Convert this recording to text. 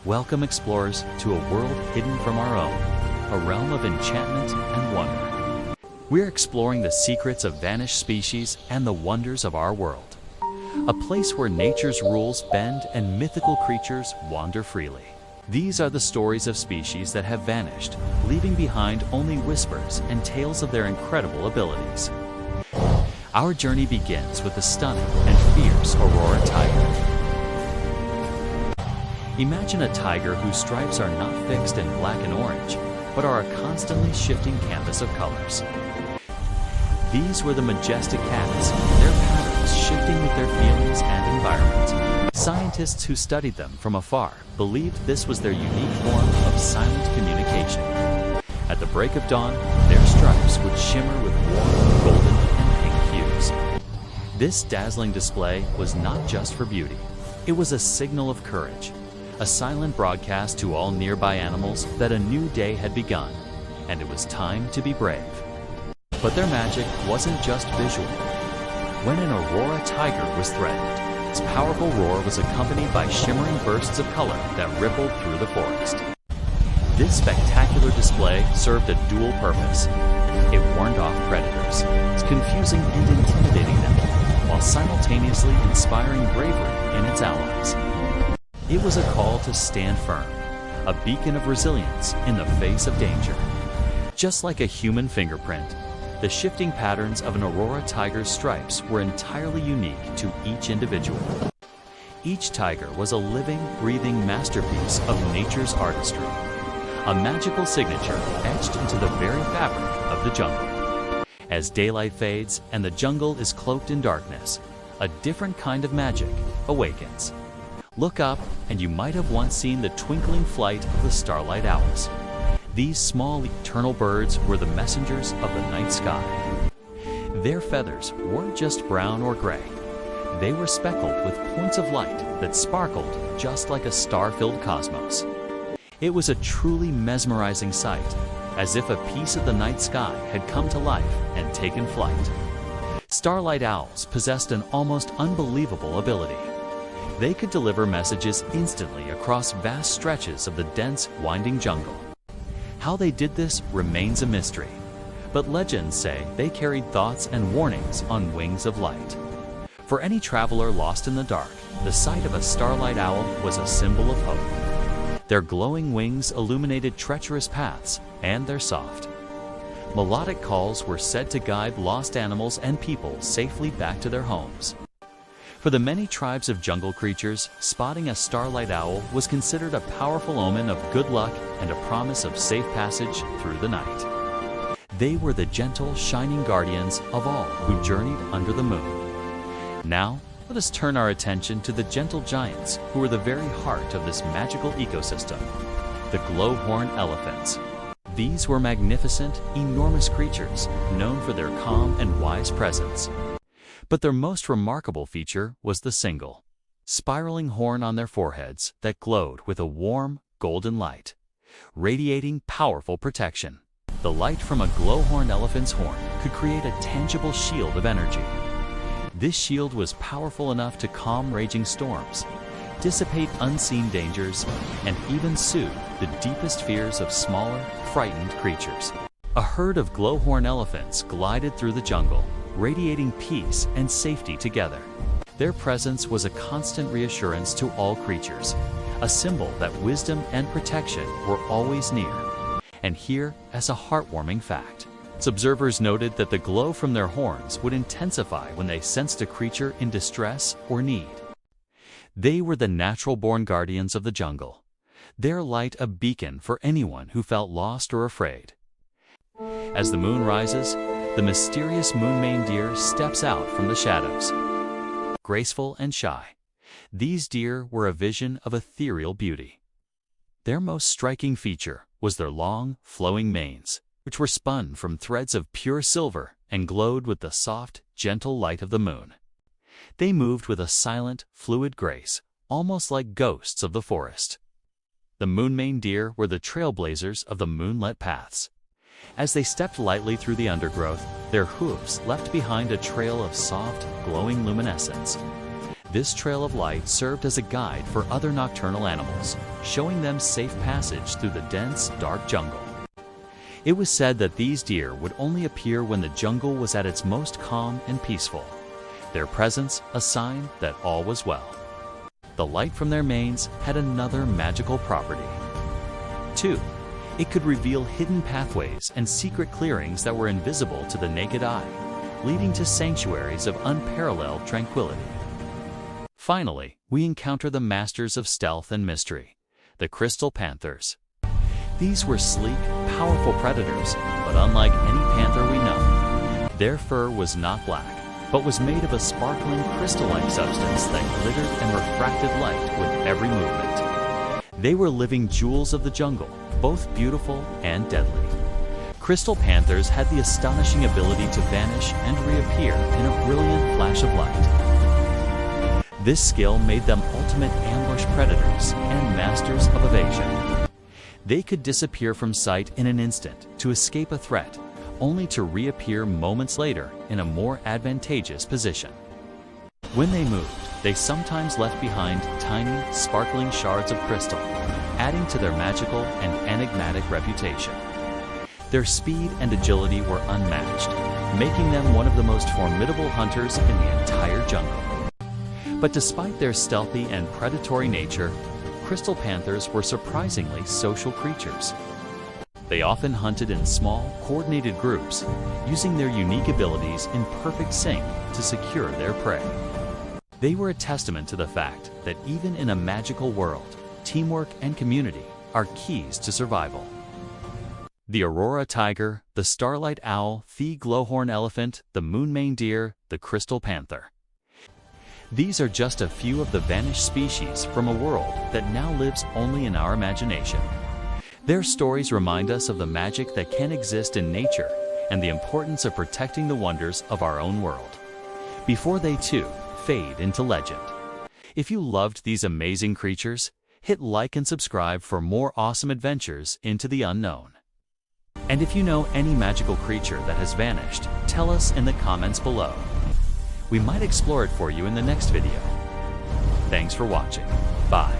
Welcome, explorers, to a world hidden from our own, a realm of enchantment and wonder. We're exploring the secrets of vanished species and the wonders of our world. A place where nature's rules bend and mythical creatures wander freely. These are the stories of species that have vanished, leaving behind only whispers and tales of their incredible abilities. Our journey begins with the stunning and fierce Aurora tiger. Imagine a tiger whose stripes are not fixed in black and orange, but are a constantly shifting canvas of colors. These were the majestic cats, their patterns shifting with their feelings and environment. Scientists who studied them from afar believed this was their unique form of silent communication. At the break of dawn, their stripes would shimmer with warm, golden, and pink hues. This dazzling display was not just for beauty. It was a signal of courage, a silent broadcast to all nearby animals that a new day had begun, and it was time to be brave. But their magic wasn't just visual. When an Aurora tiger was threatened, its powerful roar was accompanied by shimmering bursts of color that rippled through the forest. This spectacular display served a dual purpose. It warned off predators, confusing and intimidating them, while simultaneously inspiring bravery in its allies. It was a call to stand firm, a beacon of resilience in the face of danger. Just like a human fingerprint, the shifting patterns of an Aurora tiger's stripes were entirely unique to each individual. Each tiger was a living, breathing masterpiece of nature's artistry, a magical signature etched into the very fabric of the jungle. As daylight fades and the jungle is cloaked in darkness, a different kind of magic awakens. Look up, and you might have once seen the twinkling flight of the starlight owls. These small, eternal birds were the messengers of the night sky. Their feathers weren't just brown or gray. They were speckled with points of light that sparkled just like a star-filled cosmos. It was a truly mesmerizing sight, as if a piece of the night sky had come to life and taken flight. Starlight owls possessed an almost unbelievable ability. They could deliver messages instantly across vast stretches of the dense, winding jungle. How they did this remains a mystery, but legends say they carried thoughts and warnings on wings of light. For any traveler lost in the dark, the sight of a starlight owl was a symbol of hope. Their glowing wings illuminated treacherous paths, and their soft, melodic calls were said to guide lost animals and people safely back to their homes. For the many tribes of jungle creatures, spotting a starlight owl was considered a powerful omen of good luck and a promise of safe passage through the night. They were the gentle, shining guardians of all who journeyed under the moon. Now, let us turn our attention to the gentle giants who were the very heart of this magical ecosystem, the glowhorn elephants. These were magnificent, enormous creatures, known for their calm and wise presence. But their most remarkable feature was the single, spiraling horn on their foreheads that glowed with a warm, golden light, radiating powerful protection. The light from a glowhorn elephant's horn could create a tangible shield of energy. This shield was powerful enough to calm raging storms, dissipate unseen dangers, and even soothe the deepest fears of smaller, frightened creatures. A herd of glowhorn elephants glided through the jungle, radiating peace and safety together. Their presence was a constant reassurance to all creatures, a symbol that wisdom and protection were always near. And here, as a heartwarming fact, observers noted that the glow from their horns would intensify when they sensed a creature in distress or need. They were the natural-born guardians of the jungle, their light a beacon for anyone who felt lost or afraid. As the moon rises, the mysterious moon-maned deer steps out from the shadows. Graceful and shy, these deer were a vision of ethereal beauty. Their most striking feature was their long, flowing manes, which were spun from threads of pure silver and glowed with the soft, gentle light of the moon. They moved with a silent, fluid grace, almost like ghosts of the forest. The moon-maned deer were the trailblazers of the moonlit paths. As they stepped lightly through the undergrowth, their hooves left behind a trail of soft, glowing luminescence. This trail of light served as a guide for other nocturnal animals, showing them safe passage through the dense, dark jungle. It was said that these deer would only appear when the jungle was at its most calm and peaceful, their presence a sign that all was well. The light from their manes had another magical property. 2. It could reveal hidden pathways and secret clearings that were invisible to the naked eye, leading to sanctuaries of unparalleled tranquility. Finally, we encounter the masters of stealth and mystery, the crystal panthers. These were sleek, powerful predators, but unlike any panther we know, their fur was not black, but was made of a sparkling crystal-like substance that glittered and refracted light with every movement. They were living jewels of the jungle, both beautiful and deadly. Crystal panthers had the astonishing ability to vanish and reappear in a brilliant flash of light. This skill made them ultimate ambush predators and masters of evasion. They could disappear from sight in an instant to escape a threat, only to reappear moments later in a more advantageous position. When they moved, they sometimes left behind tiny, sparkling shards of crystal, adding to their magical and enigmatic reputation. Their speed and agility were unmatched, making them one of the most formidable hunters in the entire jungle. But despite their stealthy and predatory nature, crystal panthers were surprisingly social creatures. They often hunted in small, coordinated groups, using their unique abilities in perfect sync to secure their prey. They were a testament to the fact that even in a magical world, teamwork and community are keys to survival. The Aurora tiger, the starlight owl, the glowhorn elephant, the moon-maned deer, the crystal panther. These are just a few of the vanished species from a world that now lives only in our imagination. Their stories remind us of the magic that can exist in nature and the importance of protecting the wonders of our own world, before they too fade into legend. If you loved these amazing creatures, hit like and subscribe for more awesome adventures into the unknown. And if you know any magical creature that has vanished, tell us in the comments below. We might explore it for you in the next video. Thanks for watching. Bye.